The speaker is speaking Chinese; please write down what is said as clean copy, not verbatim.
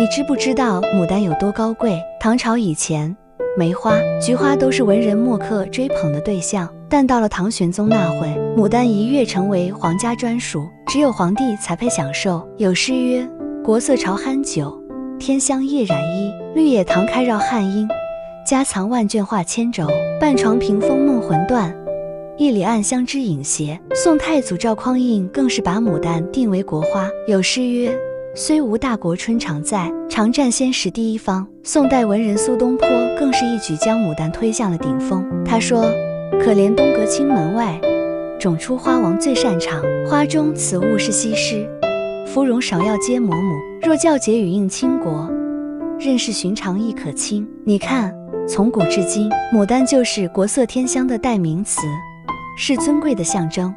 你知不知道牡丹有多高贵？唐朝以前，梅花、菊花都是文人墨客追捧的对象，但到了唐玄宗那会，牡丹一跃成为皇家专属，只有皇帝才配享受。有诗曰：国色朝酣酒，天香叶染衣。绿野堂开绕汉阴，家藏万卷画千轴。半床屏风梦魂断，一里暗香知影斜。宋太祖赵匡胤更是把牡丹定为国花。有诗曰：虽无大国春常在，常占先时第一方。宋代文人苏东坡更是一举将牡丹推向了顶峰。他说：可怜东阁青门外，种出花王最擅长。花中此物是西施，芙蓉芍药皆嬷嬷。若教解语应倾国，任是寻常亦可亲。你看，从古至今，牡丹就是国色天香的代名词，是尊贵的象征。